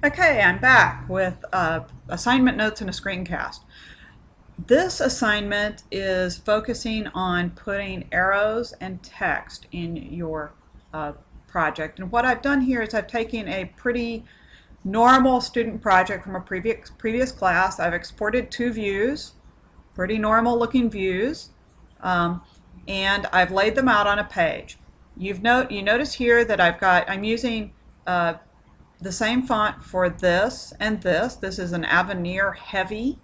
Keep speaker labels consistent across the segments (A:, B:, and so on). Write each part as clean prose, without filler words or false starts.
A: Okay, I'm back with assignment notes and a screencast. This assignment is focusing on putting arrows and text in your project. And what I've done here is I've taken a pretty normal student project from a previous class. I've exported two views, pretty normal looking views, and I've laid them out on a page. You notice here that I'm using the same font for this and this. This is an Avenir heavy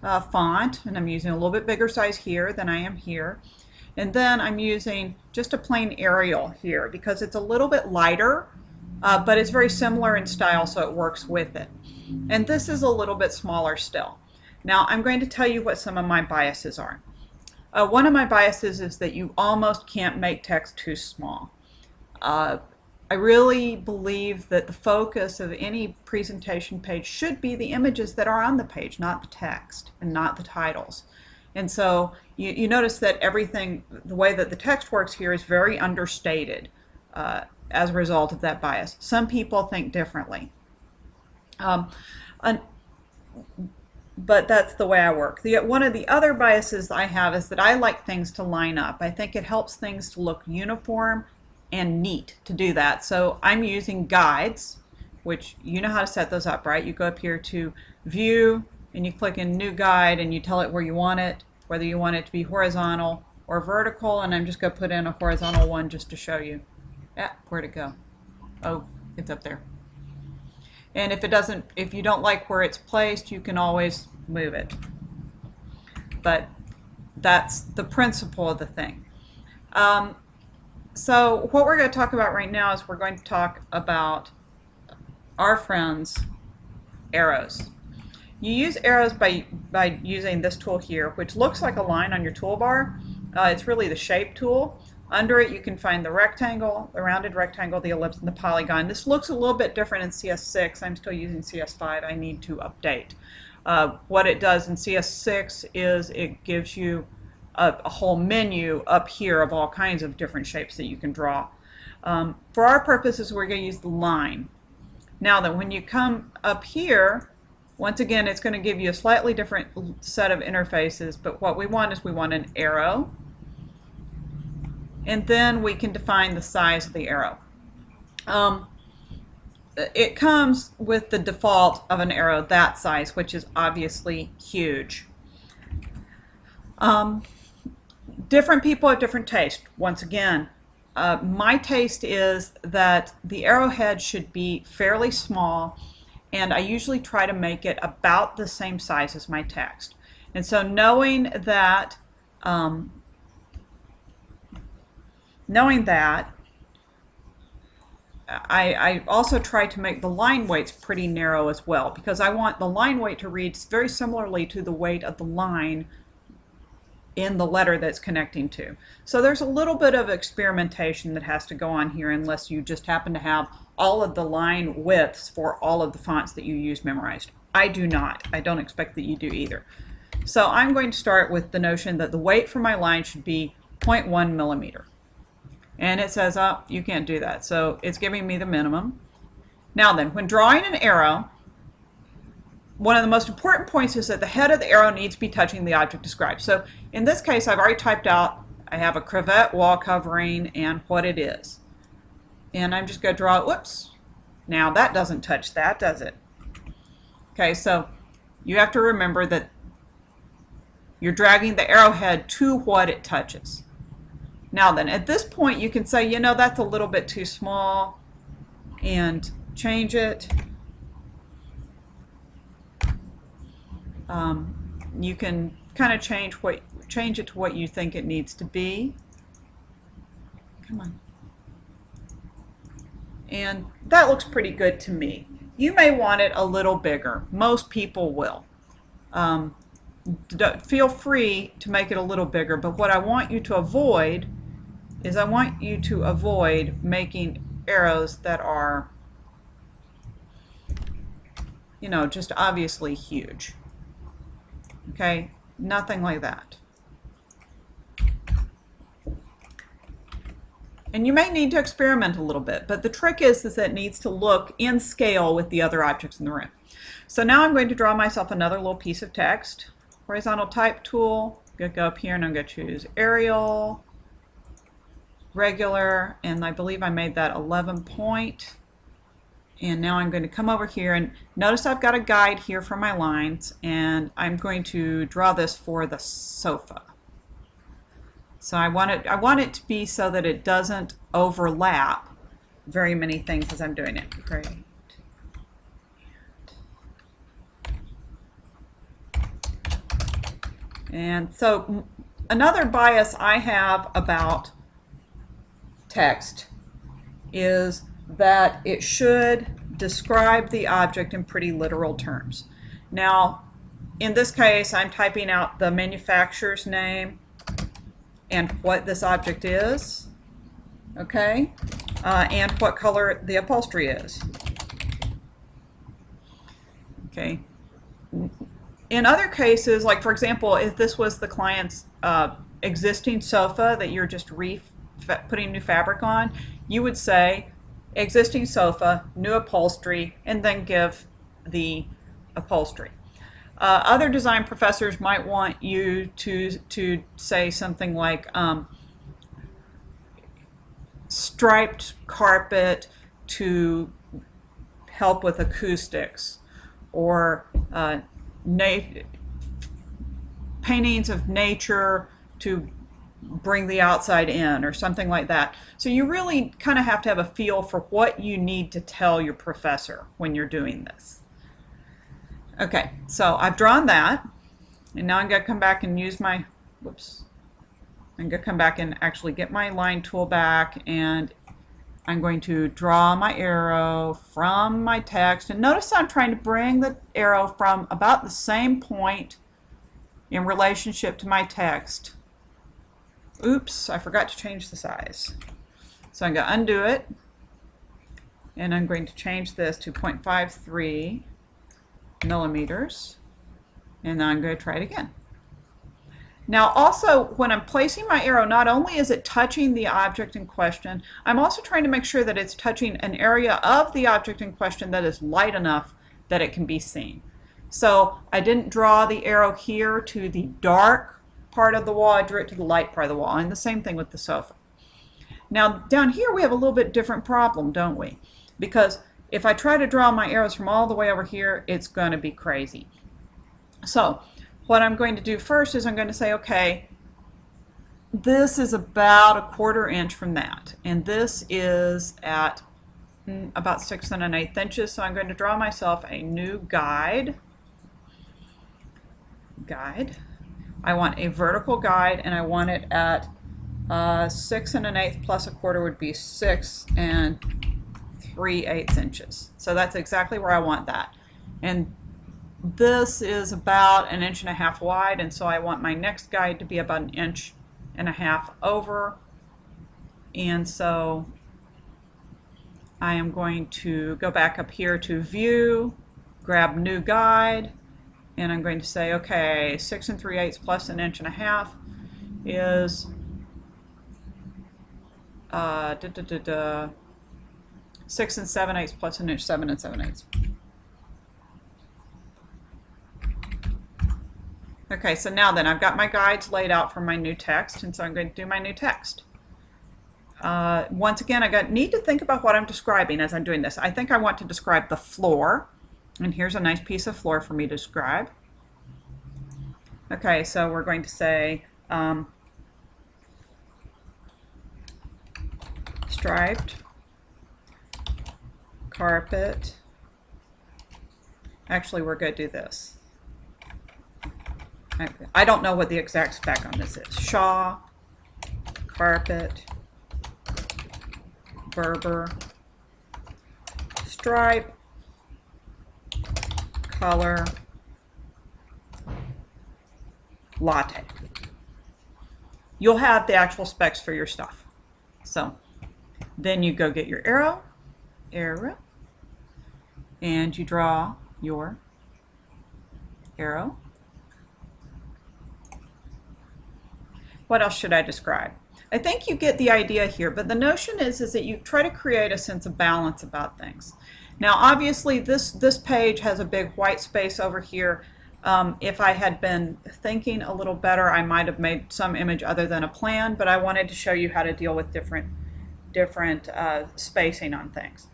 A: font, and I'm using a little bit bigger size here than I am here. And then I'm using just a plain Arial here because it's a little bit lighter, but it's very similar in style, so it works with it. And this is a little bit smaller still. Now I'm going to tell you what some of my biases are. One of my biases is that you almost can't make text too small. I really believe that the focus of any presentation page should be the images that are on the page, not the text and not the titles. And so you notice that everything, the way that the text works here is very understated as a result of that bias. Some people think differently. But that's the way I work. One of the other biases I have is that I like things to line up. I think it helps things to look uniform and neat to do that. So I'm using guides, which you know how to set those up, right? You go up here to View and you click in New Guide and you tell it where you want it, whether you want it to be horizontal or vertical, and I'm just going to put in a horizontal one just to show you. Where'd it go? Oh, it's up there. And if you don't like where it's placed, you can always move it. But that's the principle of the thing. So what we're going to talk about right now is we're going to talk about our friends, arrows. You use arrows by using this tool here, which looks like a line on your toolbar. It's really the shape tool. Under it you can find the rectangle, the rounded rectangle, the ellipse, and the polygon. This looks a little bit different in CS6. I'm still using CS5. I need to update. What it does in CS6 is it gives you a whole menu up here of all kinds of different shapes that you can draw. For our purposes, we're going to use the line. Now then, when you come up here, once again, it's going to give you a slightly different set of interfaces, but what we want is we want an arrow, and then we can define the size of the arrow. It comes with the default of an arrow that size, which is obviously huge. Different people have different taste. Once again, my taste is that the arrowhead should be fairly small, and I usually try to make it about the same size as my text. And so knowing that, I also try to make the line weights pretty narrow as well, because I want the line weight to read very similarly to the weight of the line in the letter that's connecting to. So there's a little bit of experimentation that has to go on here, unless you just happen to have all of the line widths for all of the fonts that you use memorized. I do not. I don't expect that you do either. So I'm going to start with the notion that the weight for my line should be 0.1 millimeter. And it says, oh, you can't do that. So it's giving me the minimum. Now then, when drawing an arrow, one of the most important points is that the head of the arrow needs to be touching the object described. So in this case, I've already typed out, I have a cravat wall covering and what it is. And I'm just going to draw, whoops. Now that doesn't touch that, does it? Okay, so you have to remember that you're dragging the arrowhead to what it touches. Now then, at this point you can say, you know, that's a little bit too small, and change it. You can kind of change it to what you think it needs to be. Come on. And that looks pretty good to me. You may want it a little bigger. Most people will. Feel free to make it a little bigger, but what I want you to avoid is making arrows that are, you know, just obviously huge. Okay, nothing like that. And you may need to experiment a little bit, but the trick is that it needs to look in scale with the other objects in the room. So now I'm going to draw myself another little piece of text. Horizontal type tool, I'm going to go up here and I'm going to choose Arial, regular, and I believe I made that 11 point. And now I'm going to come over here and notice I've got a guide here for my lines, and I'm going to draw this for the sofa. So I want it to be so that it doesn't overlap very many things as I'm doing it. Great. And so another bias I have about text is that it should describe the object in pretty literal terms. Now, in this case, I'm typing out the manufacturer's name and what this object is, okay, and what color the upholstery is. Okay. In other cases, like for example, if this was the client's existing sofa that you're just putting new fabric on, you would say existing sofa, new upholstery, and then give the upholstery. Other design professors might want you to say something like striped carpet to help with acoustics, or paintings of nature to bring the outside in, or something like that. So you really kind of have to have a feel for what you need to tell your professor when you're doing this. Okay, so I've drawn that, and now I'm going to come back and use my, I'm going to come back and actually get my line tool back, and I'm going to draw my arrow from my text. And notice I'm trying to bring the arrow from about the same point in relationship to my text. Oops, I forgot to change the size. So I'm going to undo it, and I'm going to change this to 0.53 millimeters, and then I'm going to try it again. Now also, when I'm placing my arrow, not only is it touching the object in question, I'm also trying to make sure that it's touching an area of the object in question that is light enough that it can be seen. So I didn't draw the arrow here to the dark part of the wall, I drew it to the light part of the wall, and the same thing with the sofa. Now down here we have a little bit different problem, don't we? Because if I try to draw my arrows from all the way over here, it's going to be crazy. So what I'm going to do first is I'm going to say, okay, this is about 1/4 inch from that, and this is at about 6 1/8 inches, so I'm going to draw myself a new guide. I want a vertical guide, and I want it at 6 1/8 plus 1/4 would be 6 3/8 inches. So that's exactly where I want that. And this is about 1.5 inches wide, and so I want my next guide to be about 1.5 inches over. And so I am going to go back up here to View, grab New Guide, and I'm going to say, okay, 6 3/8 plus 1.5 inches is 6 7/8 plus 1 inch, 7 7/8. Okay, so now then I've got my guides laid out for my new text, and so I'm going to do my new text. Once again, I need to think about what I'm describing as I'm doing this. I think I want to describe the floor, and here's a nice piece of floor for me to describe. Okay, so we're going to say striped carpet. Actually, we're going to do this. I don't know what the exact spec on this is. Shaw, carpet, Berber, stripe, color, latte. You'll have the actual specs for your stuff. So then you go get your arrow, and you draw your arrow. What else should I describe? I think you get the idea here, but the notion is that you try to create a sense of balance about things. Now, obviously, this page has a big white space over here. If I had been thinking a little better, I might have made some image other than a plan, but I wanted to show you how to deal with different spacing on things.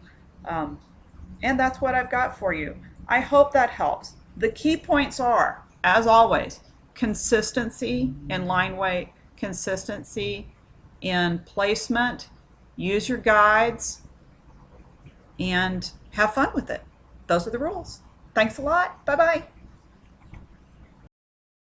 A: And that's what I've got for you. I hope that helps. The key points are, as always, consistency in line weight, consistency in placement, use your guides, and have fun with it. Those are the rules. Thanks a lot. Bye-bye.